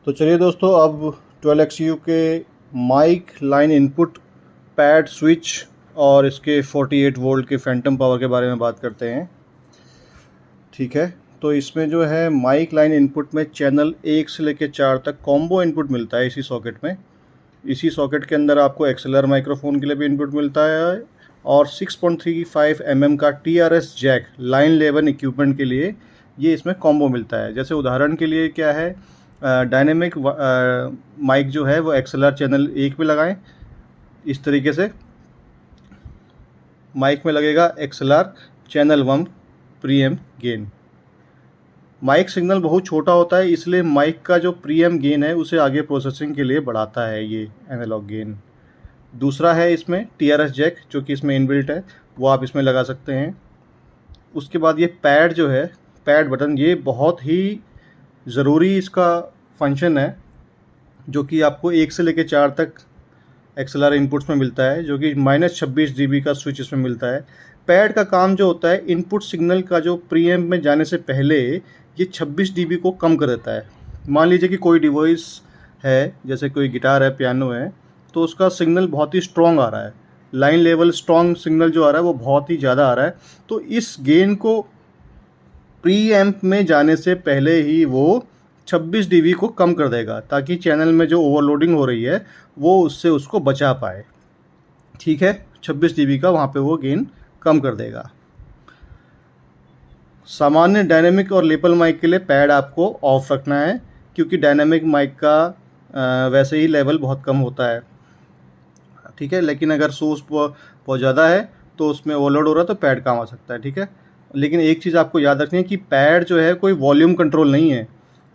तो चलिए दोस्तों, अब 12XU के mic line input pad switch और इसके 48 वोल्ट के फैंटम पावर के बारे में बात करते हैं। ठीक है, तो इसमें जो है माइक लाइन इनपुट में चैनल 1 से लेकर 4 तक कॉम्बो इनपुट मिलता है इसी सॉकेट में। इसी सॉकेट के अंदर आपको एक्सएलआर माइक्रोफोन के लिए भी इनपुट मिलता है और 6.35 mm का TRS jack line level equipment के लिए ये इसमें कॉम्बो मिलता है। जैसे उदाहरण के लिए क्या है, डायनेमिक माइक जो है वो एक्सएलआर चैनल 1 में लगाएं। इस तरीके से माइक में लगेगा XLR channel 1 preamp gain. Mic signal बहुत छोटा होता है, इसलिए माइक का जो प्रीएम गेन है उसे आगे प्रोसेसिंग के लिए बढ़ाता है ये एनालॉग गेन। दूसरा है इसमें TRS जैक, जो कि इसमें इनबिल्ट है, वो आप इसमें लगा सकते हैं। उसके बाद ये पैड जो है, पैड बटन, ये बहुत ही ज़रूरी इसका फंक्शन है, जो कि आपको 1 से लेकर 4 तक एक्सएलआर इनपुट्स में मिलता है, जो कि -26 dB का स्विच इसमें मिलता है। पैड का काम जो होता है, इनपुट सिग्नल का जो प्रीएम्प में जाने से पहले ये 26 dB को कम कर देता है। मान लीजिए कि कोई डिवाइस है, जैसे कोई गिटार है, पियानो है, तो उसका सिग्नल बहुत ही स्ट्रॉन्ग आ रहा है, लाइन लेवल स्ट्रॉन्ग सिग्नल जो आ रहा है वो बहुत ही ज़्यादा आ रहा है, तो इस गेन को प्रीएम्प में जाने से पहले ही वो 26 dB को कम कर देगा, ताकि चैनल में जो ओवरलोडिंग हो रही है वो उससे उसको बचा पाए। ठीक है, 26 dB का वहाँ पे वो गेन कम कर देगा। सामान्य डायनेमिक और लेपल माइक के लिए पैड आपको ऑफ रखना है, क्योंकि डायनेमिक माइक का वैसे ही लेवल बहुत कम होता है। ठीक है, लेकिन अगर सोर्स बहुत ज़्यादा है तो उसमें ओवरलोड हो रहा है तो पैड काम आ सकता है। ठीक है, लेकिन एक चीज़ आपको याद रखनी है कि पैड जो है कोई वॉल्यूम कंट्रोल नहीं है,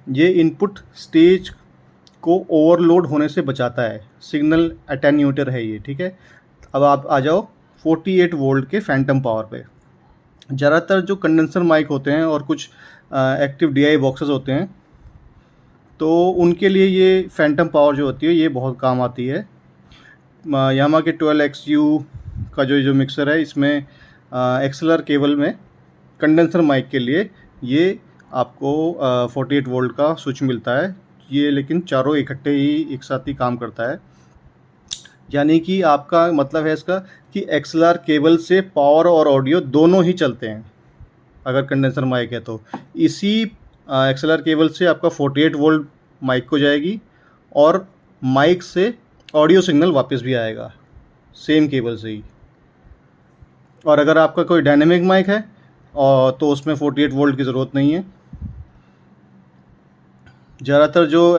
ये इनपुट स्टेज को ओवरलोड होने से बचाता है, सिग्नल अटेन्यूएटर है ये। ठीक है, अब आप आ जाओ 48 वोल्ट के फैंटम पावर पे। ज़्यादातर जो कंडेंसर माइक होते हैं और कुछ एक्टिव DI बॉक्सेस होते हैं, तो उनके लिए ये फैंटम पावर जो होती है ये बहुत काम आती है। यामा के 12XU का जो मिक्सर है, इसमें एक्सएलआर केबल में कंडेंसर माइक के लिए ये आपको 48 वोल्ट का स्विच मिलता है। ये लेकिन चारों इकट्ठे ही एक साथ ही काम करता है, यानी कि आपका मतलब है इसका कि एक्सएलआर केबल से पावर और ऑडियो दोनों ही चलते हैं। अगर कंडेंसर माइक है तो इसी एक्सएलआर केबल से आपका 48 वोल्ट माइक को जाएगी और माइक से ऑडियो सिग्नल वापस भी आएगा, सेम केबल से ही। और अगर आपका कोई डायनेमिक माइक है और तो उसमें 48 वोल्ट की ज़रूरत नहीं है। ज़्यादातर जो